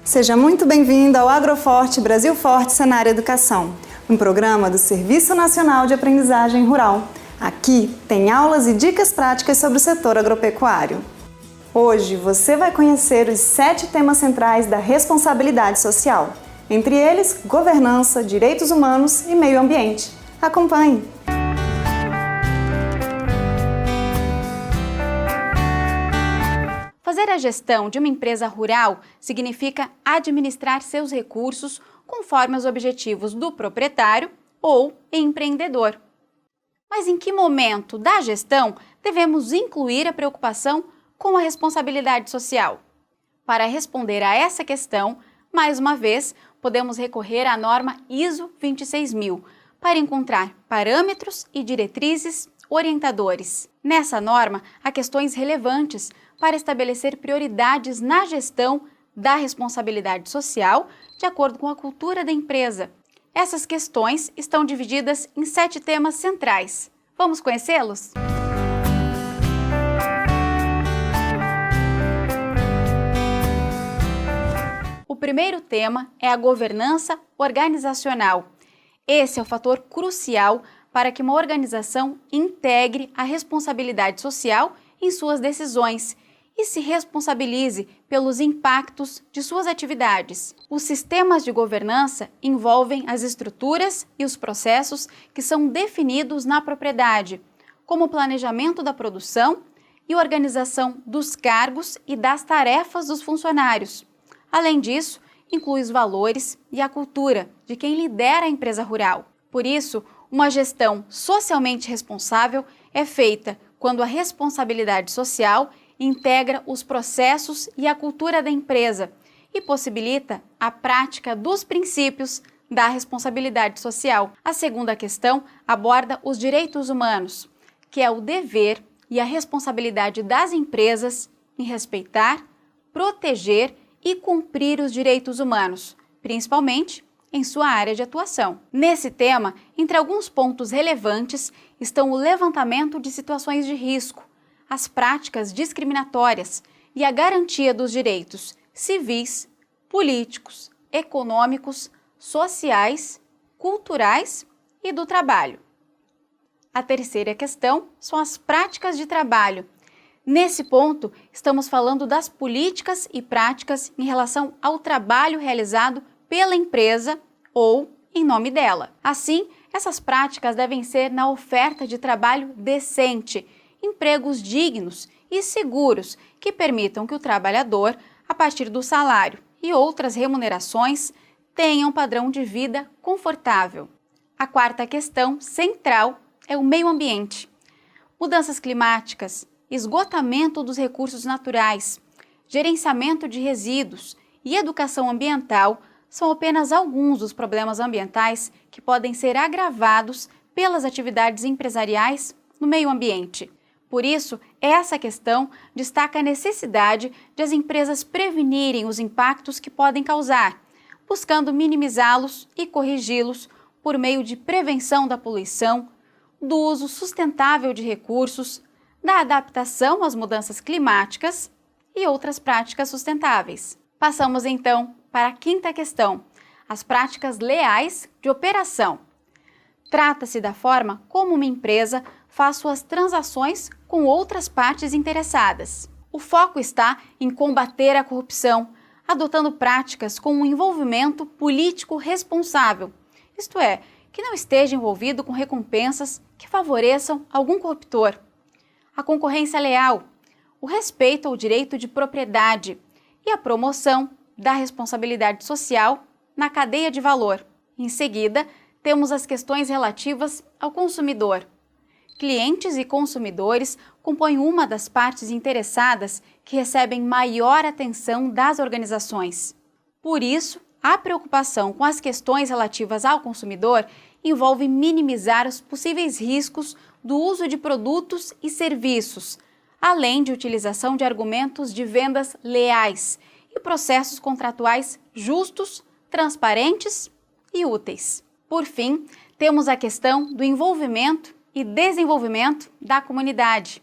Seja muito bem-vindo ao Agroforte Brasil Forte Senar Educação, um programa do Serviço Nacional de Aprendizagem Rural. Aqui tem aulas e dicas práticas sobre o setor agropecuário. Hoje você vai conhecer os 7 temas centrais da responsabilidade social, entre eles governança, direitos humanos e meio ambiente. Acompanhe! Fazer a gestão de uma empresa rural significa administrar seus recursos conforme os objetivos do proprietário ou empreendedor. Mas em que momento da gestão devemos incluir a preocupação com a responsabilidade social? Para responder a essa questão, mais uma vez, podemos recorrer à norma ISO 26000 para encontrar parâmetros e diretrizes orientadores. Nessa norma, há questões relevantes para estabelecer prioridades na gestão da responsabilidade social de acordo com a cultura da empresa. Essas questões estão divididas em 7 temas centrais. Vamos conhecê-los? O primeiro tema é a governança organizacional. Esse é o fator crucial para que uma organização integre a responsabilidade social em suas decisões e se responsabilize pelos impactos de suas atividades. Os sistemas de governança envolvem as estruturas e os processos que são definidos na propriedade, como o planejamento da produção e organização dos cargos e das tarefas dos funcionários. Além disso, inclui os valores e a cultura de quem lidera a empresa rural. Por isso, uma gestão socialmente responsável é feita quando a responsabilidade social integra os processos e a cultura da empresa e possibilita a prática dos princípios da responsabilidade social. A segunda questão aborda os direitos humanos, que é o dever e a responsabilidade das empresas em respeitar, proteger e cumprir os direitos humanos, principalmente em sua área de atuação. Nesse tema, entre alguns pontos relevantes estão o levantamento de situações de risco, as práticas discriminatórias e a garantia dos direitos civis, políticos, econômicos, sociais, culturais e do trabalho. A terceira questão são as práticas de trabalho. Nesse ponto, estamos falando das políticas e práticas em relação ao trabalho realizado pela empresa ou em nome dela. Assim, essas práticas devem ser na oferta de trabalho decente, empregos dignos e seguros que permitam que o trabalhador, a partir do salário e outras remunerações, tenha um padrão de vida confortável. A quarta questão central é o meio ambiente. Mudanças climáticas, esgotamento dos recursos naturais, gerenciamento de resíduos e educação ambiental são apenas alguns dos problemas ambientais que podem ser agravados pelas atividades empresariais no meio ambiente. Por isso, essa questão destaca a necessidade de as empresas prevenirem os impactos que podem causar, buscando minimizá-los e corrigi-los por meio de prevenção da poluição, do uso sustentável de recursos, da adaptação às mudanças climáticas e outras práticas sustentáveis. Passamos então para a quinta questão, as práticas leais de operação. Trata-se da forma como uma empresa faz suas transações com outras partes interessadas. O foco está em combater a corrupção, adotando práticas com um envolvimento político responsável, isto é, que não esteja envolvido com recompensas que favoreçam algum corruptor. A concorrência leal, o respeito ao direito de propriedade e a promoção da responsabilidade social na cadeia de valor. Em seguida, temos as questões relativas ao consumidor. Clientes e consumidores compõem uma das partes interessadas que recebem maior atenção das organizações. Por isso, a preocupação com as questões relativas ao consumidor envolve minimizar os possíveis riscos do uso de produtos e serviços, além de utilização de argumentos de vendas leais e processos contratuais justos, transparentes e úteis. Por fim, temos a questão do envolvimento e desenvolvimento da comunidade.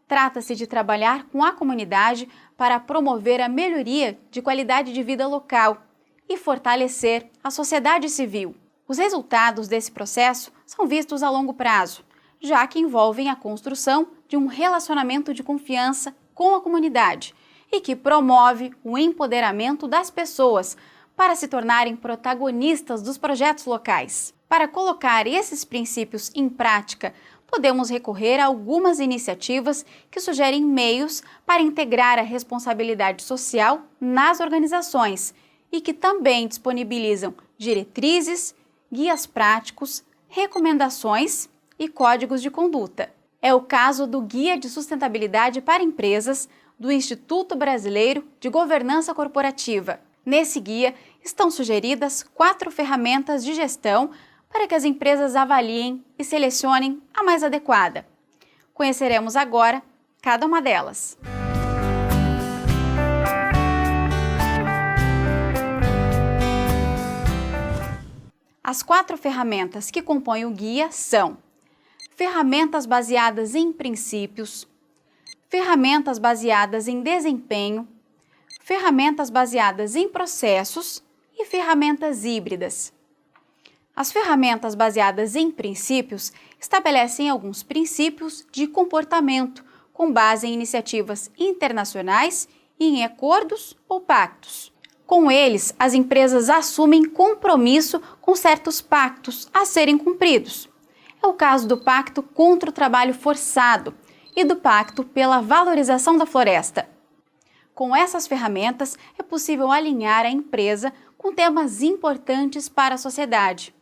Trata-se de trabalhar com a comunidade para promover a melhoria de qualidade de vida local e fortalecer a sociedade civil. Os resultados desse processo são vistos a longo prazo, já que envolvem a construção de um relacionamento de confiança com a comunidade e que promove o empoderamento das pessoas para se tornarem protagonistas dos projetos locais. Para colocar esses princípios em prática, podemos recorrer a algumas iniciativas que sugerem meios para integrar a responsabilidade social nas organizações e que também disponibilizam diretrizes, guias práticos, recomendações e códigos de conduta. É o caso do Guia de Sustentabilidade para Empresas do Instituto Brasileiro de Governança Corporativa. Nesse guia estão sugeridas 4 ferramentas de gestão para que as empresas avaliem e selecionem a mais adequada. Conheceremos agora cada uma delas. As 4 ferramentas que compõem o guia são: ferramentas baseadas em princípios, ferramentas baseadas em desempenho, ferramentas baseadas em processos e ferramentas híbridas. As ferramentas baseadas em princípios estabelecem alguns princípios de comportamento com base em iniciativas internacionais e em acordos ou pactos. Com eles, as empresas assumem compromisso com certos pactos a serem cumpridos. É o caso do Pacto contra o Trabalho Forçado e do Pacto pela Valorização da Floresta. Com essas ferramentas, é possível alinhar a empresa com temas importantes para a sociedade.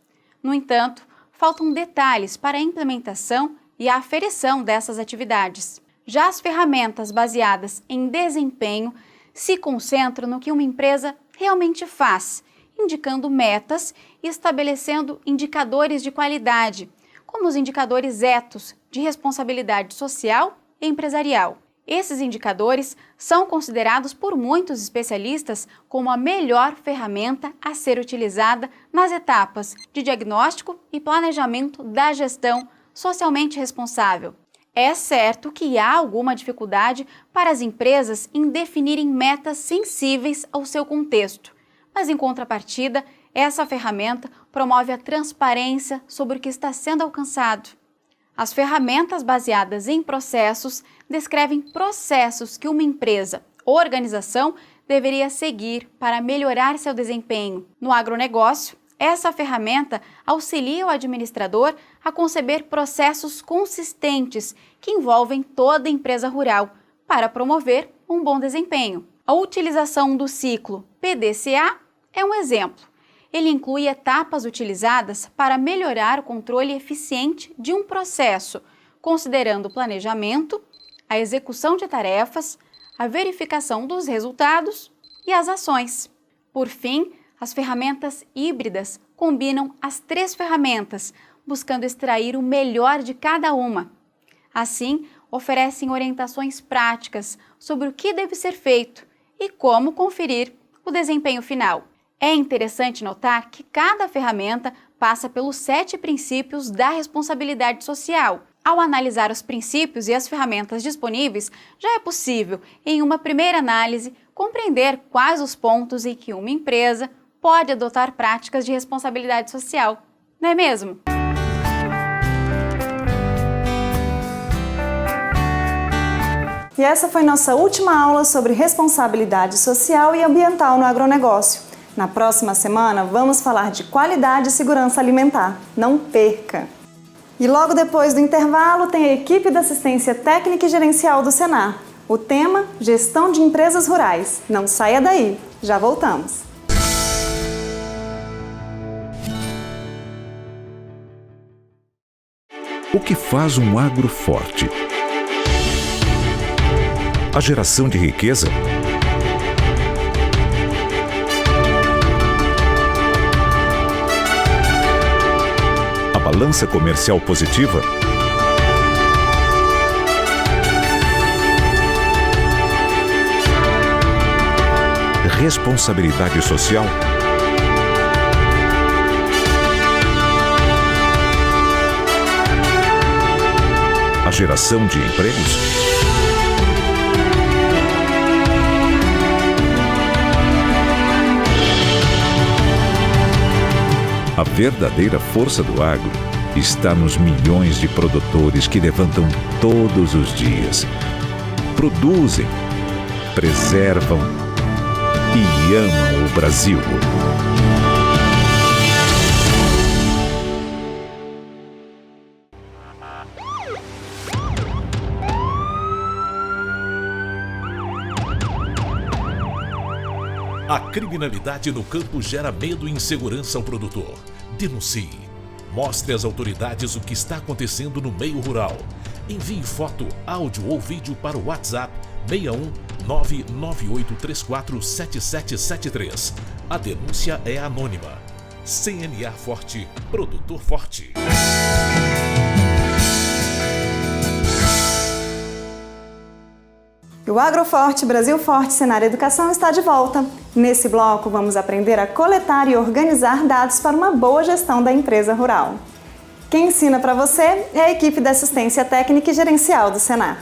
No entanto, faltam detalhes para a implementação e a aferição dessas atividades. Já as ferramentas baseadas em desempenho se concentram no que uma empresa realmente faz, indicando metas e estabelecendo indicadores de qualidade, como os indicadores ETOS de responsabilidade social e empresarial. Esses indicadores são considerados por muitos especialistas como a melhor ferramenta a ser utilizada nas etapas de diagnóstico e planejamento da gestão socialmente responsável. É certo que há alguma dificuldade para as empresas em definirem metas sensíveis ao seu contexto, mas em contrapartida, essa ferramenta promove a transparência sobre o que está sendo alcançado. As ferramentas baseadas em processos descrevem processos que uma empresa ou organização deveria seguir para melhorar seu desempenho. No agronegócio, essa ferramenta auxilia o administrador a conceber processos consistentes que envolvem toda a empresa rural para promover um bom desempenho. A utilização do ciclo PDCA é um exemplo. Ele inclui etapas utilizadas para melhorar o controle eficiente de um processo, considerando o planejamento, a execução de tarefas, a verificação dos resultados e as ações. Por fim, as ferramentas híbridas combinam as 3 ferramentas, buscando extrair o melhor de cada uma. Assim, oferecem orientações práticas sobre o que deve ser feito e como conferir o desempenho final. É interessante notar que cada ferramenta passa pelos 7 princípios da responsabilidade social. Ao analisar os princípios e as ferramentas disponíveis, já é possível, em uma primeira análise, compreender quais os pontos em que uma empresa pode adotar práticas de responsabilidade social. Não é mesmo? E essa foi nossa última aula sobre responsabilidade social e ambiental no agronegócio. Na próxima semana, vamos falar de qualidade e segurança alimentar. Não perca! E logo depois do intervalo, tem a equipe da assistência técnica e gerencial do Senar. O tema, Gestão de Empresas Rurais. Não saia daí, já voltamos! O que faz um agro forte? A geração de riqueza? A balança comercial positiva? Responsabilidade social? A geração de empregos? A verdadeira força do agro está nos milhões de produtores que levantam todos os dias, produzem, preservam e amam o Brasil. A criminalidade no campo gera medo e insegurança ao produtor. Denuncie. Mostre às autoridades o que está acontecendo no meio rural. Envie foto, áudio ou vídeo para o WhatsApp 61 998347773. A denúncia é anônima. CNA Forte, produtor forte. E o Agroforte Brasil Forte Senar Educação está de volta. Nesse bloco, vamos aprender a coletar e organizar dados para uma boa gestão da empresa rural. Quem ensina para você é a equipe de assistência técnica e gerencial do Senar.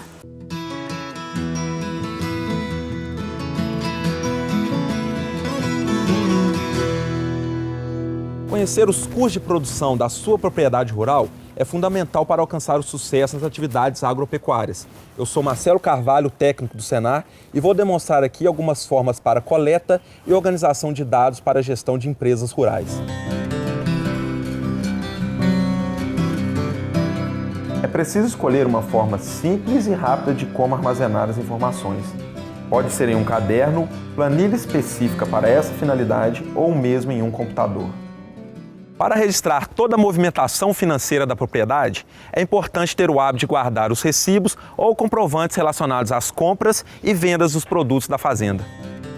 Conhecer os custos de produção da sua propriedade rural é fundamental para alcançar o sucesso nas atividades agropecuárias. Eu sou Marcelo Carvalho, técnico do Senar, e vou demonstrar aqui algumas formas para coleta e organização de dados para a gestão de empresas rurais. É preciso escolher uma forma simples e rápida de como armazenar as informações. Pode ser em um caderno, planilha específica para essa finalidade ou mesmo em um computador. Para registrar toda a movimentação financeira da propriedade, é importante ter o hábito de guardar os recibos ou comprovantes relacionados às compras e vendas dos produtos da fazenda.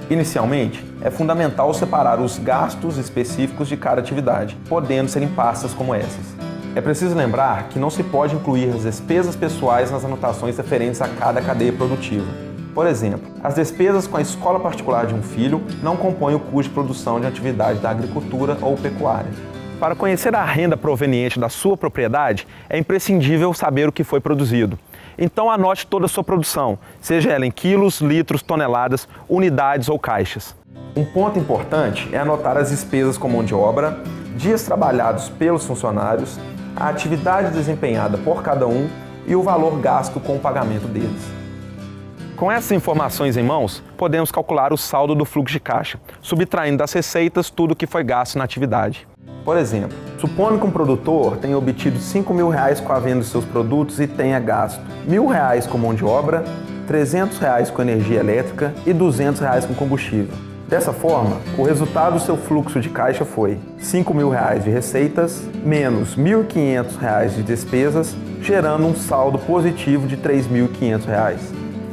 Inicialmente, é fundamental separar os gastos específicos de cada atividade, podendo ser em pastas como essas. É preciso lembrar que não se pode incluir as despesas pessoais nas anotações referentes a cada cadeia produtiva. Por exemplo, as despesas com a escola particular de um filho não compõem o custo de produção de atividade da agricultura ou pecuária. Para conhecer a renda proveniente da sua propriedade, é imprescindível saber o que foi produzido. Então anote toda a sua produção, seja ela em quilos, litros, toneladas, unidades ou caixas. Um ponto importante é anotar as despesas com mão de obra, dias trabalhados pelos funcionários, a atividade desempenhada por cada um e o valor gasto com o pagamento deles. Com essas informações em mãos, podemos calcular o saldo do fluxo de caixa, subtraindo das receitas tudo o que foi gasto na atividade. Por exemplo, supondo que um produtor tenha obtido R$5.000 com a venda de seus produtos e tenha gasto R$1.000 com mão de obra, R$300 com energia elétrica e R$200 com combustível. Dessa forma, o resultado do seu fluxo de caixa foi R$5.000 de receitas menos R$1.500 de despesas, gerando um saldo positivo de R$3.500.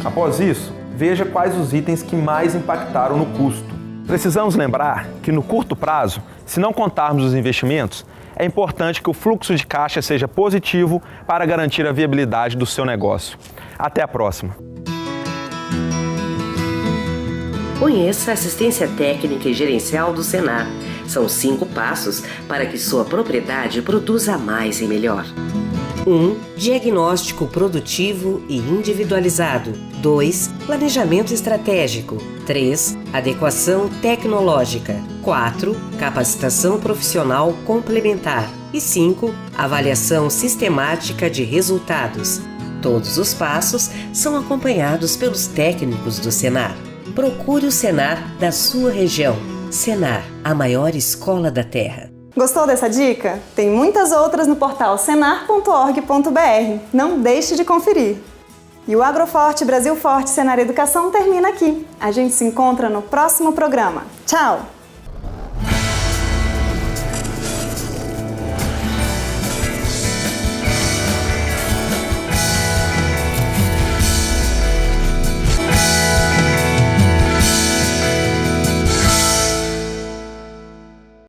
Após isso, veja quais os itens que mais impactaram no custo. Precisamos lembrar que no curto prazo, se não contarmos os investimentos, é importante que o fluxo de caixa seja positivo para garantir a viabilidade do seu negócio. Até a próxima! Conheça a assistência técnica e gerencial do Senar. São 5 passos para que sua propriedade produza mais e melhor. 1. Diagnóstico produtivo e individualizado. 2. Planejamento estratégico. 3. Adequação tecnológica. 4. Capacitação profissional complementar. E 5. Avaliação sistemática de resultados. Todos os passos são acompanhados pelos técnicos do Senar. Procure o Senar da sua região. Senar, a maior escola da terra. Gostou dessa dica? Tem muitas outras no portal senar.org.br. Não deixe de conferir. E o Agroforte Brasil Forte Senar Educação termina aqui. A gente se encontra no próximo programa. Tchau!